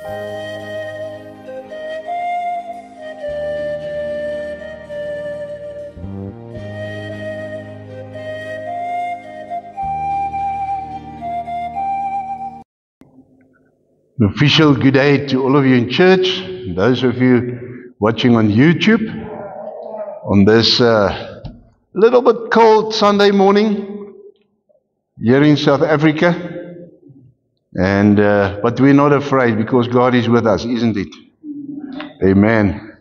An official good day to all of you in church, and those of you watching on YouTube on this little bit cold Sunday morning here in South Africa. And but we're not afraid because God is with us, isn't it? Amen.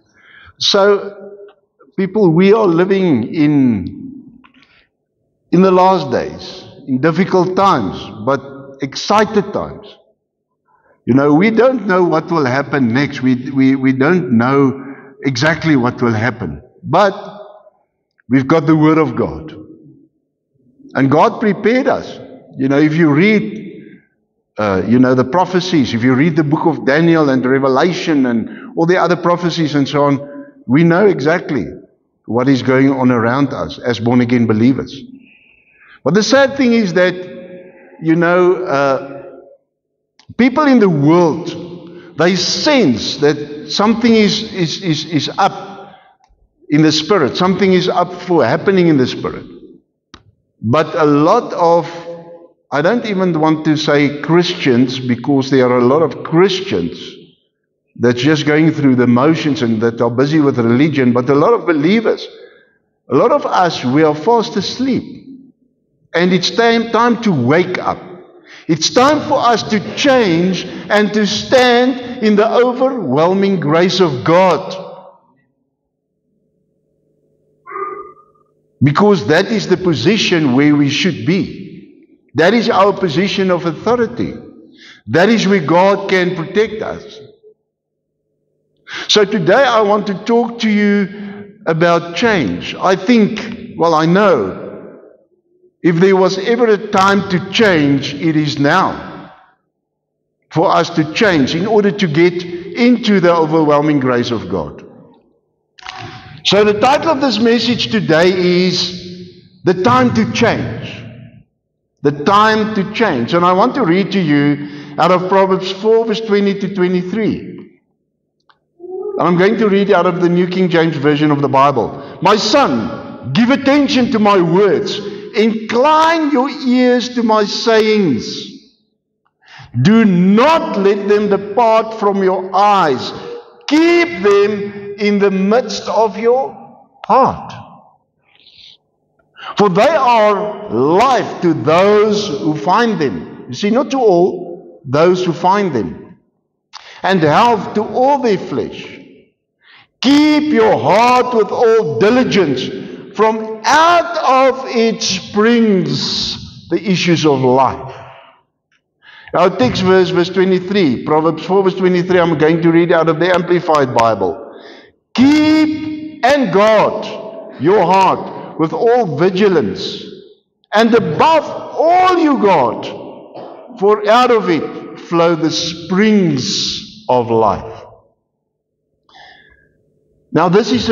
So, people, we are living in the last days, in difficult times, but excited times. You know, we don't know what will happen next. We don't know exactly what will happen. But we've got the Word of God. And God prepared us. You know, if you read, the prophecies, if you read the book of Daniel and Revelation and all the other prophecies and so on, we know exactly what is going on around us as born-again believers. But the sad thing is that, people in the world, they sense that something is up in the spirit. Something is up for happening in the spirit. But a lot of, I don't even want to say Christians, because there are a lot of Christians that's just going through the motions and that are busy with religion, but a lot of believers, a lot of us, we are fast asleep. And it's time to wake up. It's time for us to change and to stand in the overwhelming grace of God. Because that is the position where we should be. That is our position of authority. That is where God can protect us. So today I want to talk to you about change. I know, if there was ever a time to change, it is now. For us to change in order to get into the overwhelming grace of God. So the title of this message today is The Time to Change. The Time to Change. And I want to read to you out of Proverbs 4 verse 20 to 23. And I'm going to read out of the New King James Version of the Bible. My son, give attention to my words. Incline your ears to my sayings. Do not let them depart from your eyes. Keep them in the midst of your heart. For they are life to those who find them. You see, not to all, those who find them. And health to all their flesh. Keep your heart with all diligence. From out of it springs the issues of life. Our text verse 23, Proverbs 4 verse 23, I'm going to read out of the Amplified Bible. Keep and guard your heart with all vigilance, and above all you guard, for out of it flow the springs of life. Now this is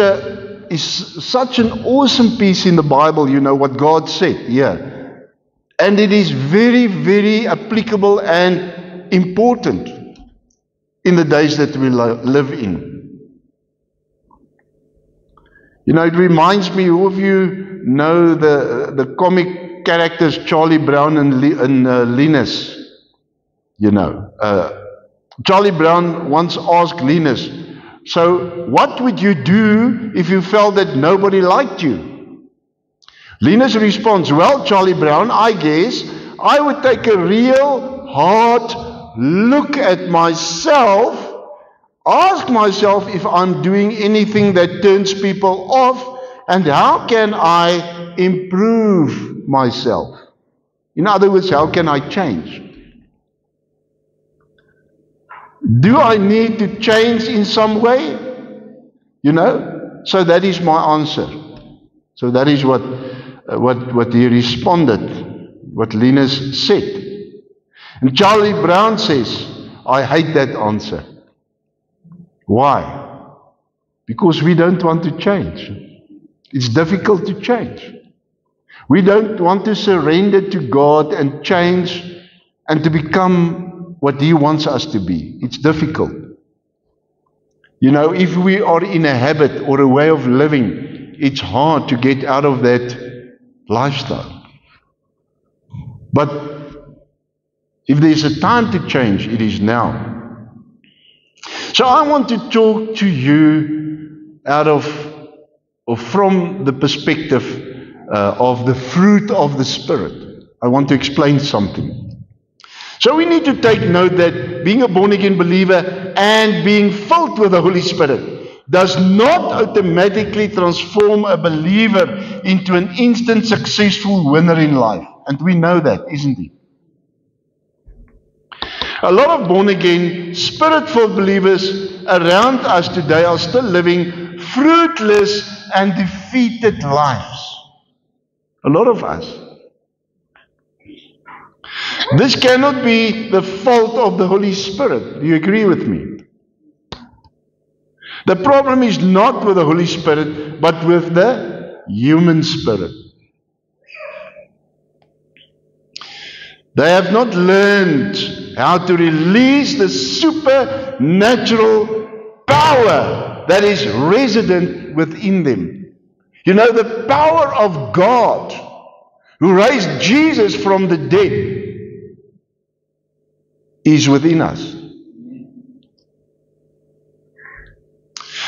such an awesome piece in the Bible, what God said here. And it is very, very applicable and important in the days that we live in. It reminds me, who of you know the comic characters Charlie Brown and Linus? Charlie Brown once asked Linus, so what would you do if you felt that nobody liked you? Linus responds, well, Charlie Brown, I guess I would take a real hard look at myself, ask myself if I'm doing anything that turns people off, and how can I improve myself? In other words, how can I change? Do I need to change in some way? So that is my answer. So that is what he responded, what Linus said. And Charlie Brown says, I hate that answer. Why? Because we don't want to change. It's difficult to change. We don't want to surrender to God and change and to become what He wants us to be. It's difficult. You know, if we are in a habit or a way of living, it's hard to get out of that lifestyle. But if there's a time to change, it is now. So I want to talk to you out of, or from the perspective of the fruit of the Spirit. I want to explain something. So we need to take note that being a born-again believer and being filled with the Holy Spirit does not automatically transform a believer into an instant successful winner in life. And we know that, isn't it? A lot of born-again, Spirit-filled believers around us today are still living fruitless and defeated lives. A lot of us. This cannot be the fault of the Holy Spirit. Do you agree with me? The problem is not with the Holy Spirit, but with the human spirit. They have not learned how to release the supernatural power that is resident within them. You know, the power of God who raised Jesus from the dead is within us.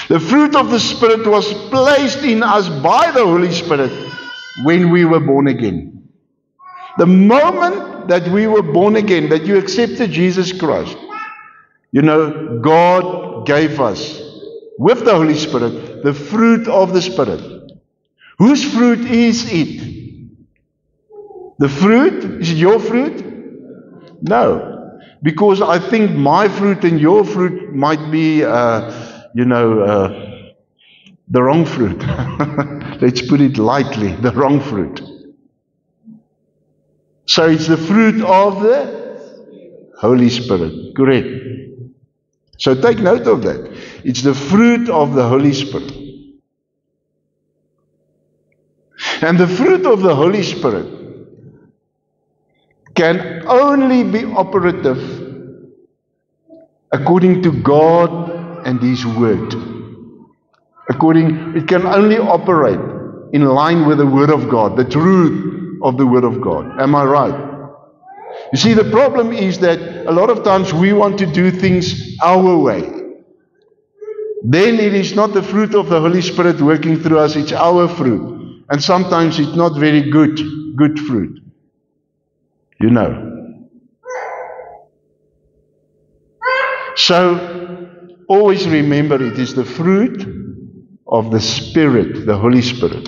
The fruit of the Spirit was placed in us by the Holy Spirit when we were born again. The moment that we were born again, that you accepted Jesus Christ, you know, God gave us, with the Holy Spirit, the fruit of the Spirit. Whose fruit is it? The fruit? Is it your fruit? No. Because I think my fruit and your fruit might be, the wrong fruit. Let's put it lightly, the wrong fruit. So it's the fruit of the Holy Spirit. Correct. So take note of that. It's the fruit of the Holy Spirit. And the fruit of the Holy Spirit can only be operative according to God and His Word. It can only operate in line with the Word of God, the truth of the Word of God. Am I right? You see, the problem is that a lot of times we want to do things our way. Then it is not the fruit of the Holy Spirit working through us, it's our fruit. And sometimes it's not very good fruit. You know. So, always remember it is the fruit of the Spirit, the Holy Spirit.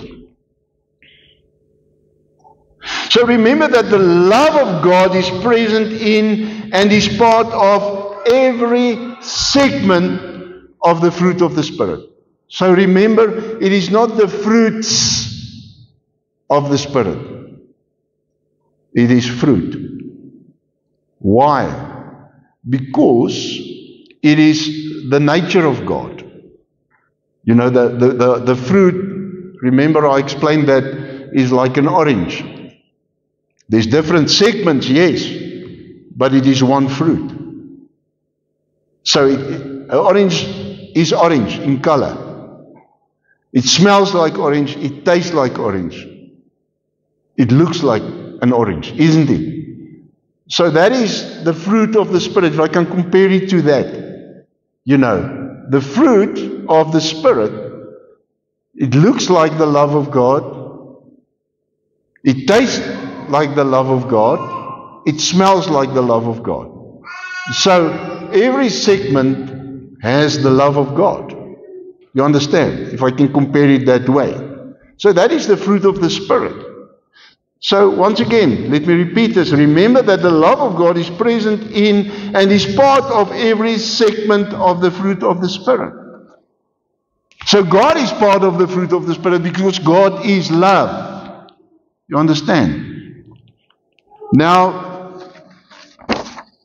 So remember that the love of God is present in and is part of every segment of the fruit of the Spirit. So remember, it is not the fruits of the Spirit. It is fruit. Why? Because it is the nature of God. You know, the fruit, remember I explained that, is like an orange. There's different segments, yes, but it is one fruit. So an orange is orange in color. It smells like orange, it tastes like orange. It looks like an orange, isn't it? So that is the fruit of the Spirit. If I can compare it to that, you know, the fruit of the Spirit, it looks like the love of God. It tastes like the love of God. It smells like the love of God. So every segment has the love of God. You understand? If I can compare it that way. So that is the fruit of the Spirit. So once again, let me repeat this. Remember that the love of God is present in and is part of every segment of the fruit of the Spirit. So God is part of the fruit of the Spirit because God is love. You understand? Now,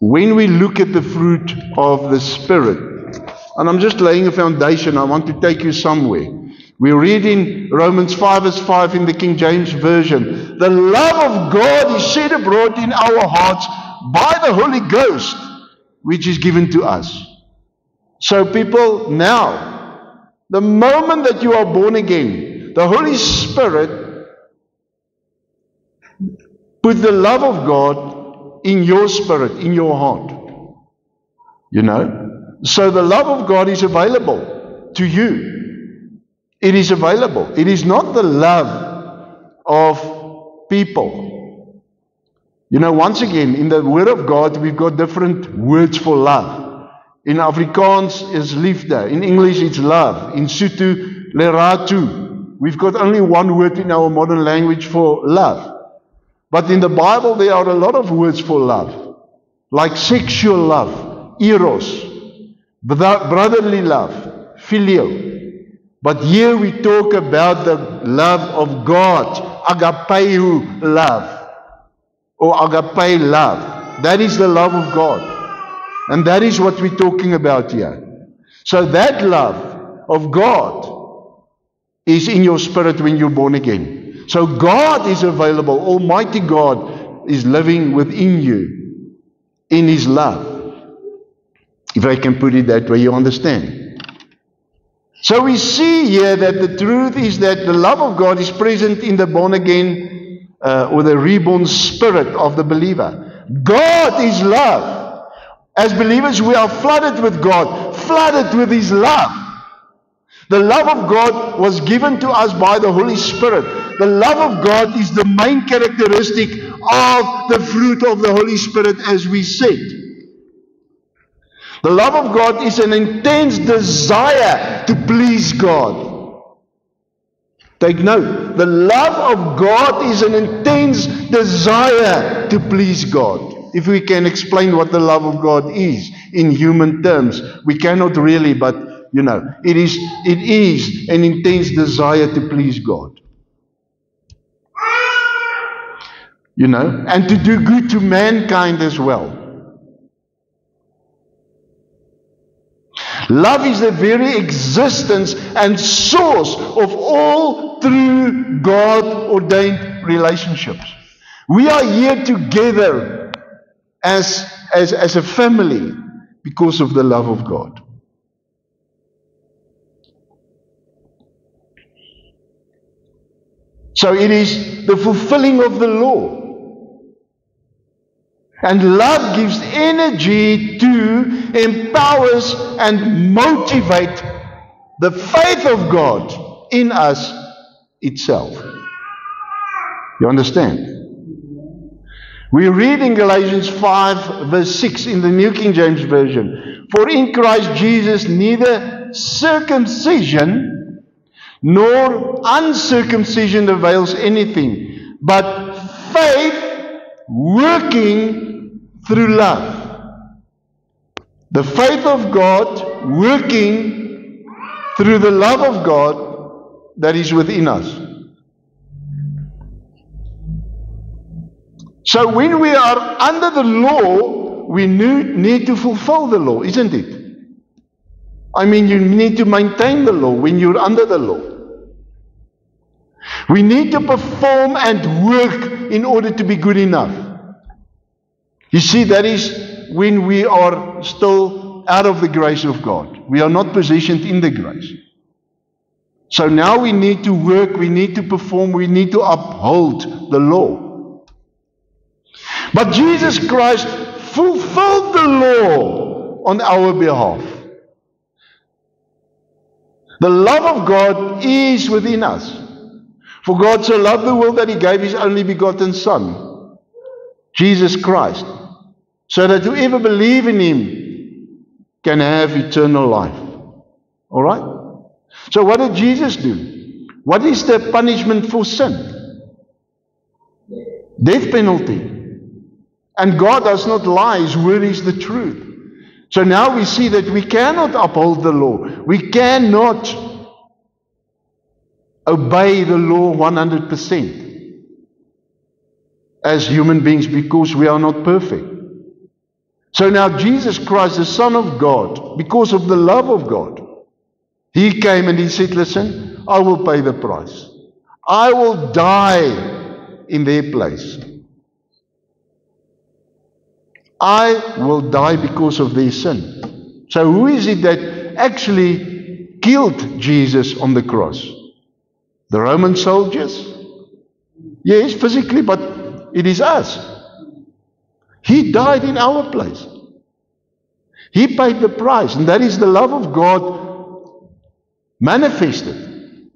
when we look at the fruit of the Spirit, and I'm just laying a foundation, I want to take you somewhere. We read in Romans 5 verse 5 in the King James Version, the love of God is shed abroad in our hearts by the Holy Ghost, which is given to us. So people, now, the moment that you are born again, the Holy Spirit put the love of God in your spirit, in your heart. You know? So the love of God is available to you. It is available. It is not the love of people. You know, once again, in the Word of God, we've got different words for love. In Afrikaans is liefde. In English it's love. In Sotho, leratu. We've got only one word in our modern language for love. But in the Bible there are a lot of words for love. Like sexual love, eros. Brotherly love, filial. But here we talk about the love of God, agapeu love, or agape love. That is the love of God. And that is what we're talking about here. So that love of God is in your spirit when you're born again. So God is available. Almighty God is living within you in His love. If I can put it that way, you understand. So we see here that the truth is that the love of God is present in the born again or the reborn spirit of the believer. God is love. As believers, we are flooded with God, flooded with His love. The love of God was given to us by the Holy Spirit. The love of God is the main characteristic of the fruit of the Holy Spirit, as we said. The love of God is an intense desire to please God. Take note, the love of God is an intense desire to please God. If we can explain what the love of God is in human terms, we cannot really, but you know, it is an intense desire to please God. You know, and to do good to mankind as well. Love is the very existence and source of all true God-ordained relationships. We are here together as a family because of the love of God. So it is the fulfilling of the law. And love gives energy to, empowers and motivate the faith of God in us itself. You understand? We read in Galatians 5 verse 6 in the New King James Version, for in Christ Jesus neither circumcision nor uncircumcision avails anything, but faith working through love. The faith of God working through the love of God that is within us. So when we are under the law, we need to fulfill the law, isn't it? I mean, you need to maintain the law when you're under the law. We need to perform and work in order to be good enough. You see, that is when we are still out of the grace of God. We are not positioned in the grace. So now we need to work, we need to perform, we need to uphold the law. But Jesus Christ fulfilled the law on our behalf. The love of God is within us. For God so loved the world that He gave His only begotten Son, Jesus Christ, so that whoever believes in Him can have eternal life. All right? So what did Jesus do? What is the punishment for sin? Death penalty. And God does not lie. His word is the truth. So now we see that we cannot uphold the law. We cannot obey the law 100% as human beings because we are not perfect. So now Jesus Christ, the Son of God, because of the love of God, He came and He said, listen, I will pay the price. I will die in their place. I will die because of their sin. So who is it that actually killed Jesus on the cross? The Roman soldiers? Yes, physically, but it is us. He died in our place. He paid the price, and that is the love of God manifested.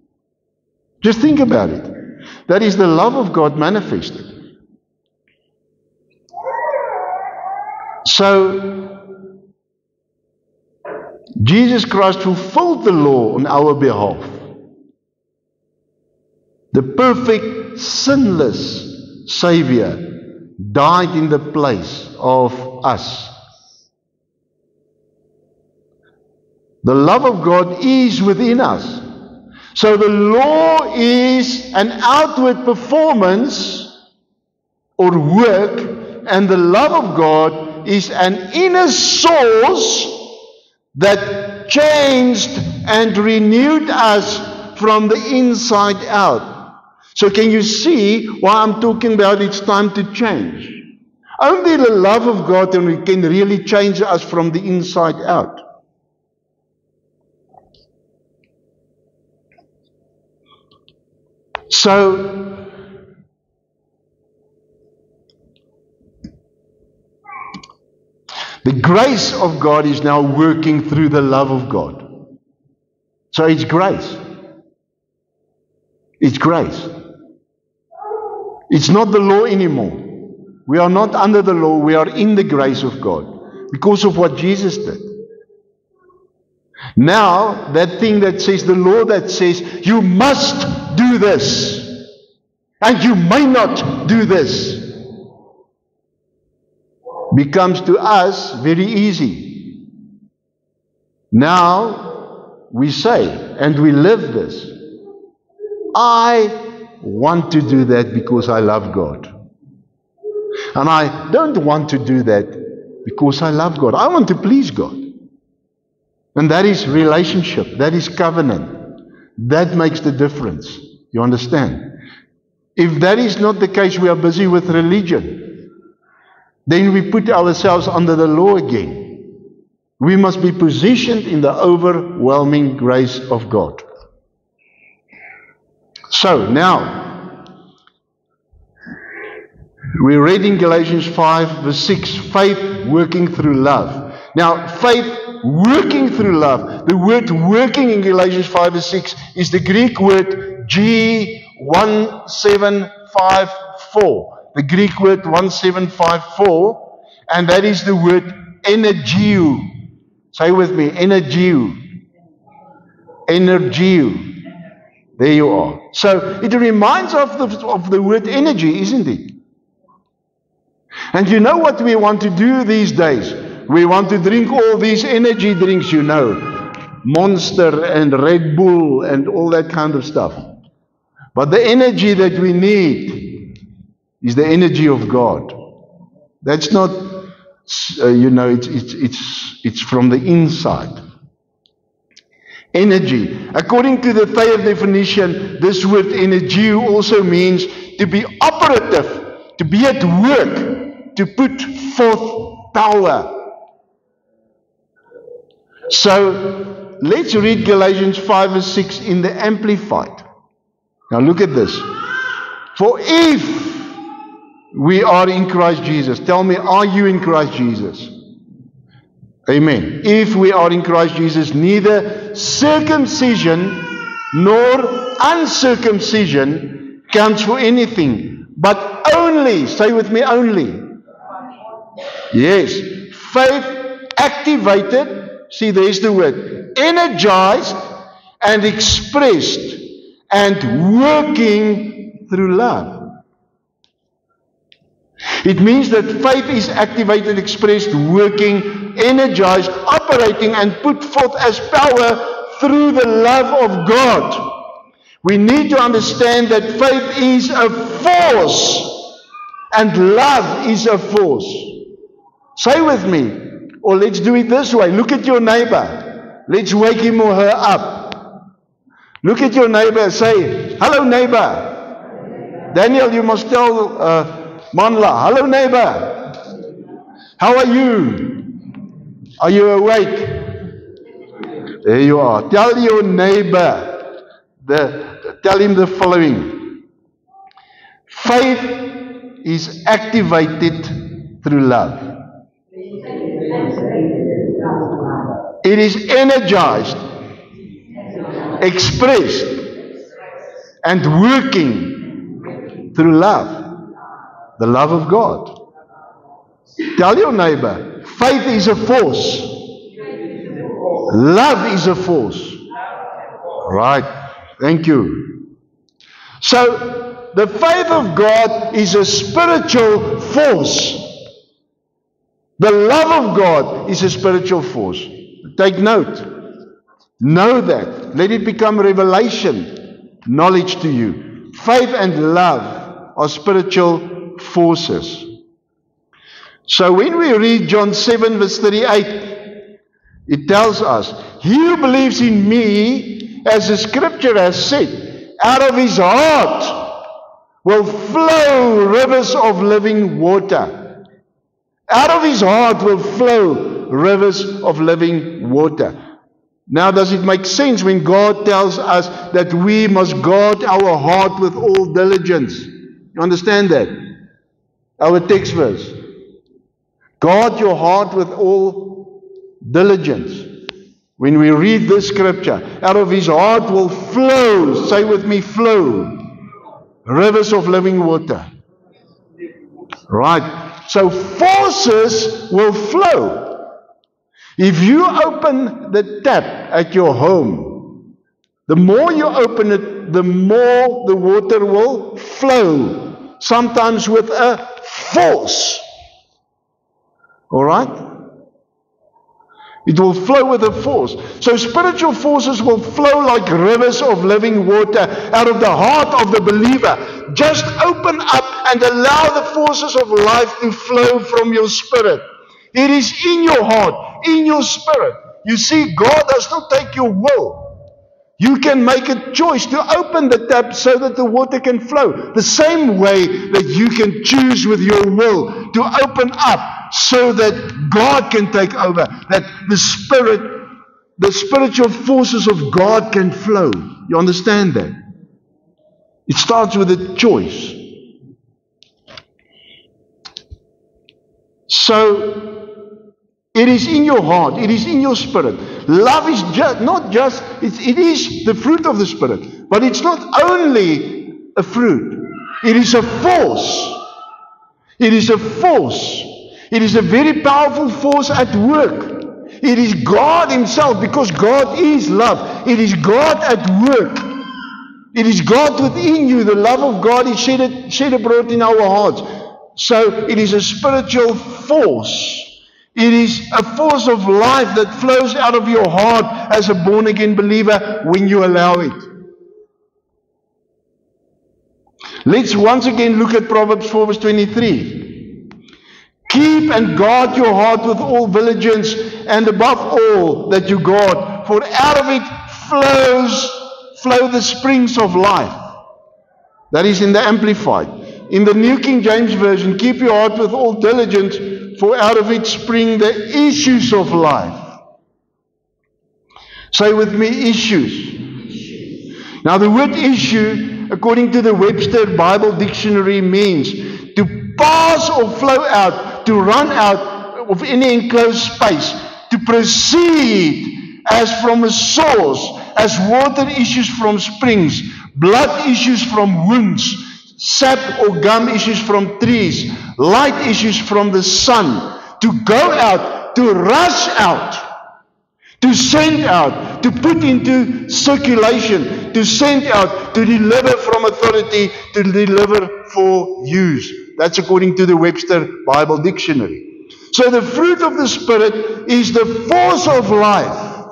Just think about it. That is the love of God manifested. So, Jesus Christ fulfilled the law on our behalf. The perfect, sinless Savior died in the place of us. The love of God is within us. So the law is an outward performance or work, and the love of God is an inner source that changed and renewed us from the inside out. So can you see why I'm talking about it's time to change? Only the love of God can really change us from the inside out. So, the grace of God is now working through the love of God. So it's grace. It's grace. It's not the law anymore. We are not under the law. We are in the grace of God because of what Jesus did. Now, that thing that says, the law that says, you must do this, and you may not do this, becomes to us very easy. Now, we say, and we live this, I want to do that because I love God. And I don't want to do that because I love God. I want to please God. And that is relationship. That is covenant. That makes the difference. You understand? If that is not the case, we are busy with religion. Then we put ourselves under the law again. We must be positioned in the overwhelming grace of God. So now, we read in Galatians 5 verse 6, faith working through love. Now, faith working through love. The word working in Galatians 5 verse 6 is the Greek word G1754. The Greek word 1754, and that is the word energio. Say with me, energio. Energio. There you are. So it reminds of the word energy, isn't it? And you know what we want to do these days? We want to drink all these energy drinks, you know. Monster and Red Bull and all that kind of stuff. But the energy that we need is the energy of God. That's not, it's from the inside. Energy. According to the Thayer definition, this word energy also means to be operative, to be at work, to put forth power. So, let's read Galatians 5 verse 6 in the Amplified. Now look at this. For if we are in Christ Jesus, tell me, are you in Christ Jesus? Amen. If we are in Christ Jesus, neither circumcision nor uncircumcision counts for anything, but only, say with me, only. Yes, faith activated. See, there's the word. Energized and expressed and working through love. It means that faith is activated, expressed, working, energized, operating, and put forth as power through the love of God. We need to understand that faith is a force and love is a force. Say with me. Or let's do it this way. Look at your neighbor. Let's wake him or her up. Look at your neighbor and say, hello neighbor. Daniel, you must tell Manla, hello neighbor. How are you? Are you awake? There you are. Tell your neighbor, tell him the following. Faith is activated through love. It is energized, expressed, and working through love. The love of God. Tell your neighbor, faith is a force. Love is a force. Right. Thank you. So, the faith of God is a spiritual force. The love of God is a spiritual force. Take note. Know that. Let it become revelation, knowledge to you. Faith and love are spiritual forces. So when we read John 7 verse 38, it tells us, he who believes in me, as the scripture has said, out of his heart will flow rivers of living water. Out of his heart will flow rivers of living water. Now, does it make sense when God tells us that we must guard our heart with all diligence? You understand that? Our text verse. Guard your heart with all diligence. When we read this scripture, out of his heart will flow, say with me, flow, rivers of living water. Right. So forces will flow. If you open the tap at your home, the more you open it, the more the water will flow. Sometimes with a force. All right? It will flow with a force. So spiritual forces will flow like rivers of living water out of the heart of the believer. Just open up and allow the forces of life to flow from your spirit. It is in your heart, in your spirit. You see, God does not take your will. You can make a choice to open the tap so that the water can flow. The same way that you can choose with your will to open up so that God can take over, that the spiritual forces of God can flow. You understand that? It starts with a choice. So, it is in your heart, it is in your spirit. Love is it is the fruit of the Spirit. But it's not only a fruit. It is a force. It is a force. It is a very powerful force at work. It is God Himself, because God is love. It is God at work. It is God within you. The love of God is shed abroad in our hearts. So it is a spiritual force. It is a force of life that flows out of your heart as a born-again believer when you allow it. Let's once again look at Proverbs 4 verse 23. Keep and guard your heart with all diligence, and above all that you guard, for out of it flow the springs of life. That is in the Amplified. In the New King James Version, keep your heart with all diligence, for out of it spring the issues of life. Say with me, issues. Now the word issue, according to the Webster Bible Dictionary, means to pass or flow out, to run out of any enclosed space, to proceed as from a source, as water issues from springs, blood issues from wounds, sap or gum issues from trees, light issues from the sun, to go out, to rush out, to send out, to put into circulation, to send out, to deliver from authority, to deliver for use. That's according to the Webster Bible Dictionary. So the fruit of the Spirit is the force of life.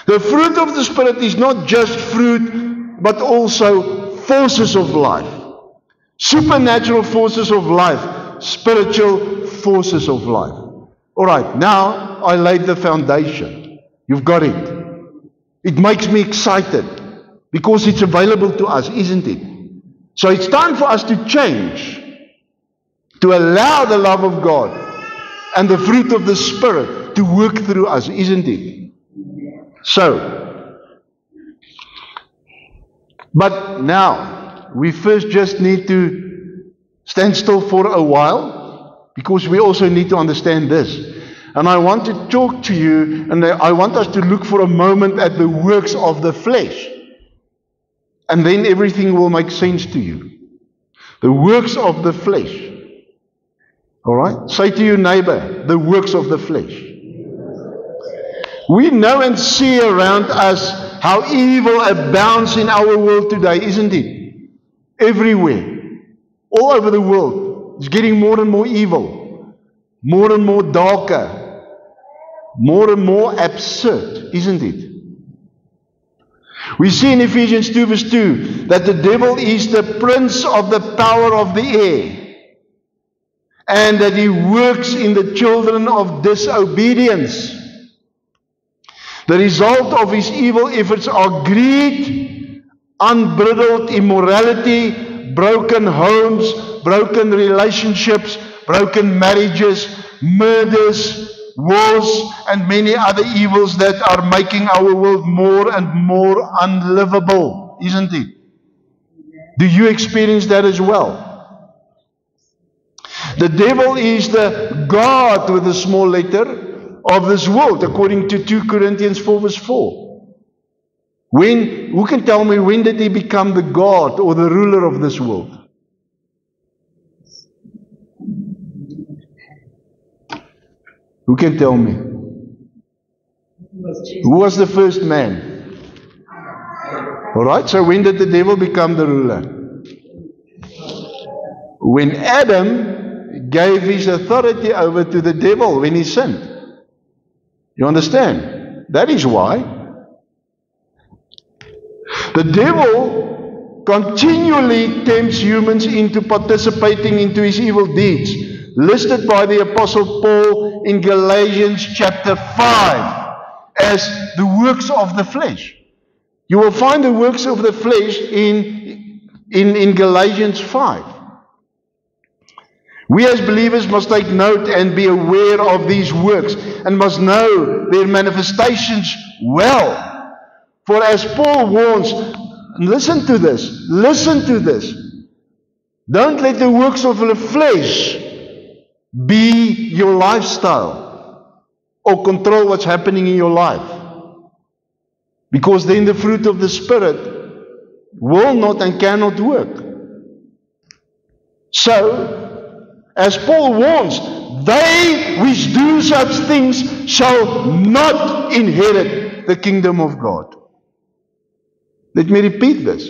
The fruit of the Spirit is not just fruit, but also forces of life. Supernatural forces of life. Spiritual forces of life. Alright, now I laid the foundation. You've got it. It makes me excited because it's available to us, isn't it? So it's time for us to change, to allow the love of God and the fruit of the Spirit to work through us, isn't it? So, but now, we first just need to stand still for a while, because we also need to understand this. And I want to talk to you, and I want us to look for a moment at the works of the flesh. And then everything will make sense to you. The works of the flesh. Alright? Say to your neighbor, the works of the flesh. We know and see around us how evil abounds in our world today, isn't it? Everywhere. All over the world. It's getting more and more evil. More and more darker. More and more absurd, isn't it? We see in Ephesians 2 verse 2 that the devil is the prince of the power of the air, and that he works in the children of disobedience. The result of his evil efforts are greed, unbridled immorality, broken homes, broken relationships, broken marriages, murders, wars, and many other evils that are making our world more and more unlivable, isn't it? Do you experience that as well? The devil is the God with a small letter of this world, according to 2 Corinthians 4 verse 4. Who can tell me, when did he become the God or the ruler of this world? Who can tell me? Who was the first man? Alright, so when did the devil become the ruler? When Adam gave his authority over to the devil when he sinned. You understand? That is why. The devil continually tempts humans into participating into his evil deeds, listed by the Apostle Paul in Galatians chapter 5 as the works of the flesh. You will find the works of the flesh in Galatians 5. We as believers must take note and be aware of these works and must know their manifestations well. For as Paul warns, listen to this. Don't let the works of the flesh be your lifestyle or control what's happening in your life. Because then the fruit of the Spirit will not and cannot work. So, as Paul warns, they which do such things shall not inherit the kingdom of God. Let me repeat this.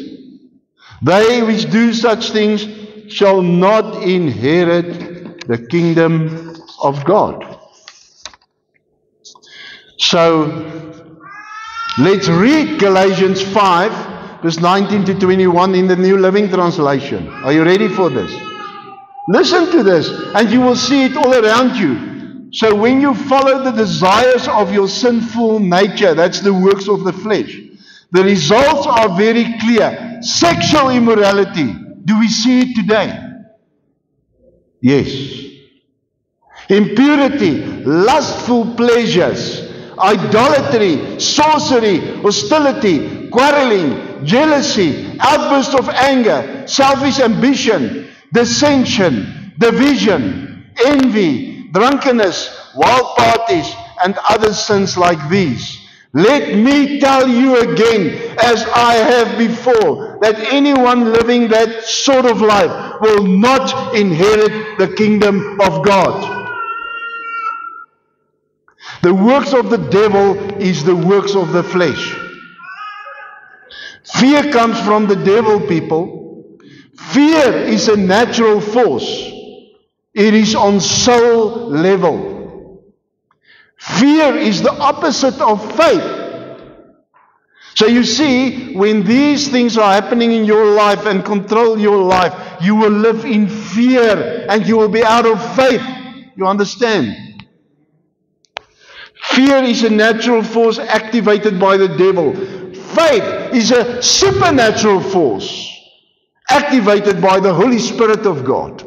They which do such things shall not inherit the kingdom of God. So, let's read Galatians 5, verse 19 to 21 in the New Living Translation. Are you ready for this? Listen to this, and you will see it all around you. So when you follow the desires of your sinful nature, that's the works of the flesh, the results are very clear. Sexual immorality. Do we see it today? Yes. Impurity, lustful pleasures, idolatry, sorcery, hostility, quarreling, jealousy, outbursts of anger, selfish ambition, dissension, division, envy, drunkenness, wild parties, and other sins like these. Let me tell you again, as I have before, that anyone living that sort of life will not inherit the kingdom of God. The works of the devil is the works of the flesh. Fear comes from the devil, people. Fear is a natural force. It is on soul level. Fear is the opposite of faith. So you see, when these things are happening in your life and control your life, you will live in fear and you will be out of faith. You understand? Fear is a natural force activated by the devil. Faith is a supernatural force activated by the Holy Spirit of God.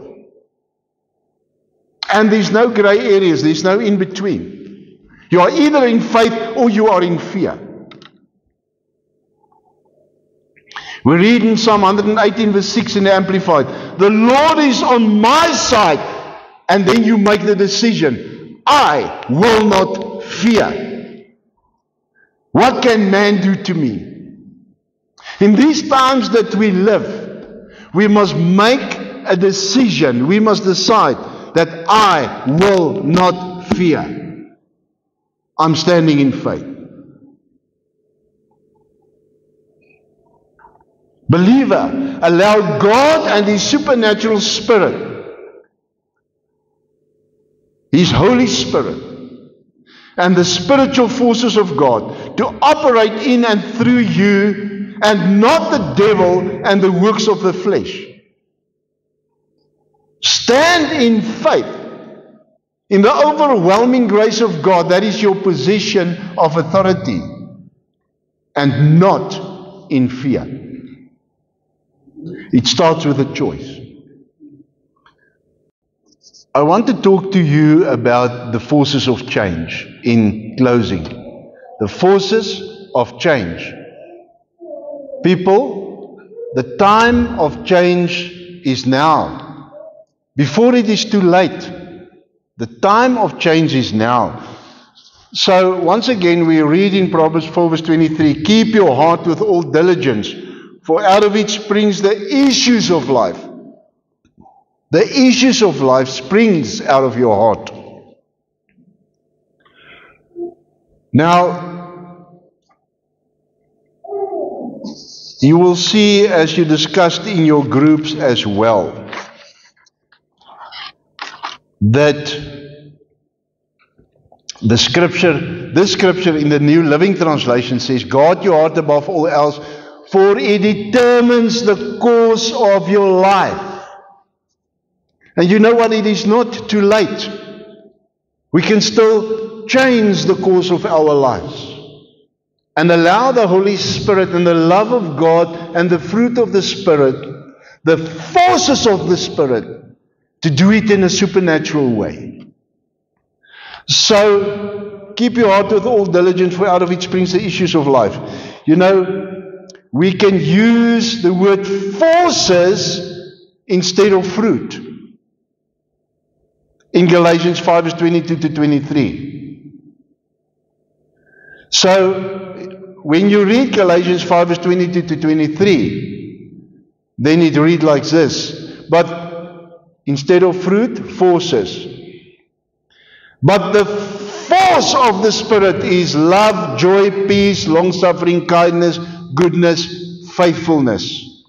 And there's no gray areas. There's no in between. You are either in faith or you are in fear. We read in Psalm 118 verse 6 in the Amplified, the Lord is on my side. And then you make the decision, I will not fear. What can man do to me? In these times that we live, we must make a decision. We must decide that I will not fear. I'm standing in faith. Believer, allow God and His supernatural Spirit, His Holy Spirit, and the spiritual forces of God to operate in and through you, and not the devil and the works of the flesh. Stand in faith in the overwhelming grace of God. That is your position of authority, and not in fear. It starts with a choice. I want to talk to you about the forces of change in closing. The forces of change. People, the time of change is now. Before it is too late. The time of change is now. So, once again, we read in Proverbs 4 verse 23, keep your heart with all diligence, for out of it springs the issues of life. The issues of life springs out of your heart. Now, you will see, as you discussed in your groups as well, that this scripture in the New Living Translation says, guard your heart above all else, for it determines the course of your life. And you know what? It is not too late. We can still change the course of our lives. And allow the Holy Spirit and the love of God and the fruit of the Spirit, the forces of the Spirit, to do it in a supernatural way. So, keep your heart with all diligence, for out of it springs the issues of life. You know, we can use the word forces instead of fruit. In Galatians 5 verse 22 to 23. So, when you read Galatians 5 verse 22 to 23, then it reads like this. But instead of fruit, forces. But the force of the Spirit is love, joy, peace, long-suffering, kindness, goodness, faithfulness,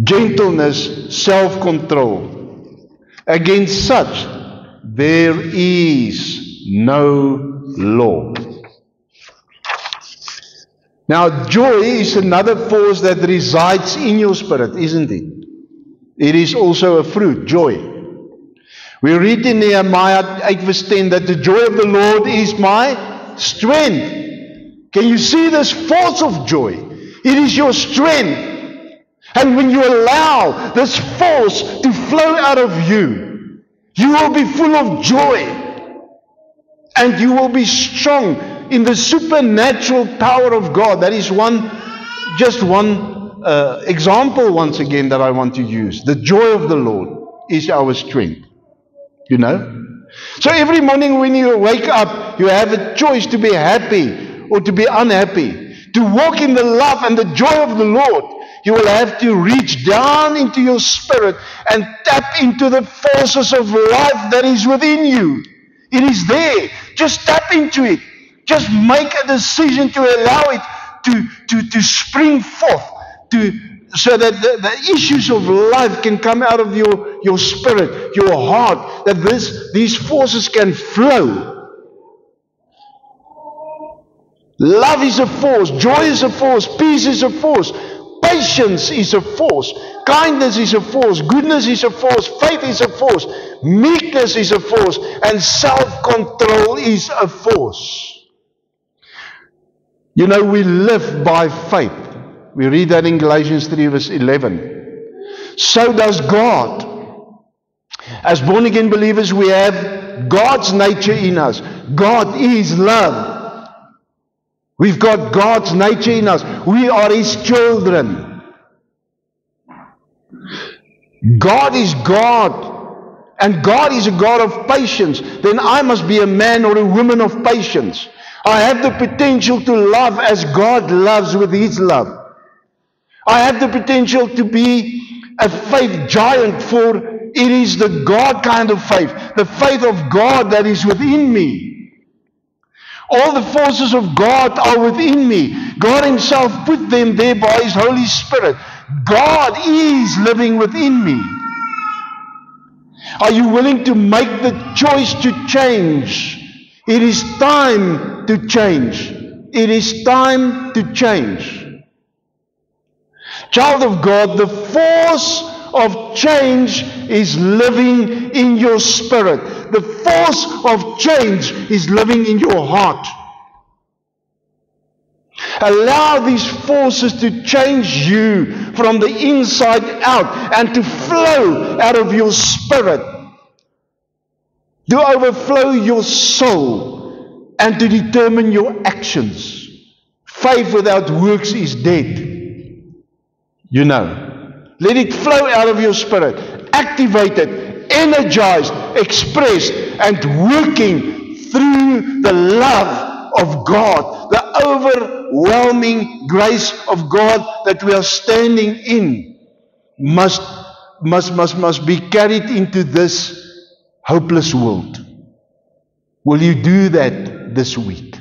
gentleness, self-control. Against such, there is no law. Now, joy is another force that resides in your spirit, isn't it? It is also a fruit, joy. We read in Nehemiah 8 verse 10 that the joy of the Lord is my strength. Can you see this force of joy? It is your strength. And when you allow this force to flow out of you, you will be full of joy. And you will be strong in the supernatural power of God. That is just one example once again that I want to use. The joy of the Lord is our strength. You know? So every morning when you wake up, you have a choice to be happy or to be unhappy. To walk in the love and the joy of the Lord, you will have to reach down into your spirit and tap into the forces of life that is within you. It is there. Just tap into it. Just make a decision to allow it to spring forth, so that the issues of life can come out of your spirit, your heart, that these forces can flow. Love is a force, joy is a force, peace is a force, patience is a force, kindness is a force, goodness is a force, faith is a force, meekness is a force, and self-control is a force. You know, we live by faith. We read that in Galatians 3 verse 11. So does God. As born-again believers, we have God's nature in us. God is love. We've got God's nature in us. We are His children. God is God. And God is a God of patience. Then I must be a man or a woman of patience. I have the potential to love as God loves with His love. I have the potential to be a faith giant, for it is the God kind of faith. The faith of God that is within me. All the forces of God are within me. God Himself put them there by His Holy Spirit. God is living within me. Are you willing to make the choice to change? It is time to change. It is time to change. Child of God, the force of change is living in your spirit. The force of change is living in your heart. Allow these forces to change you from the inside out and to flow out of your spirit, to overflow your soul and to determine your actions. Faith without works is dead. You know. Let it flow out of your spirit, activated, energized, expressed, and working through the love of God, the overwhelming grace of God that we are standing in must be carried into this hopeless world. Will you do that this week?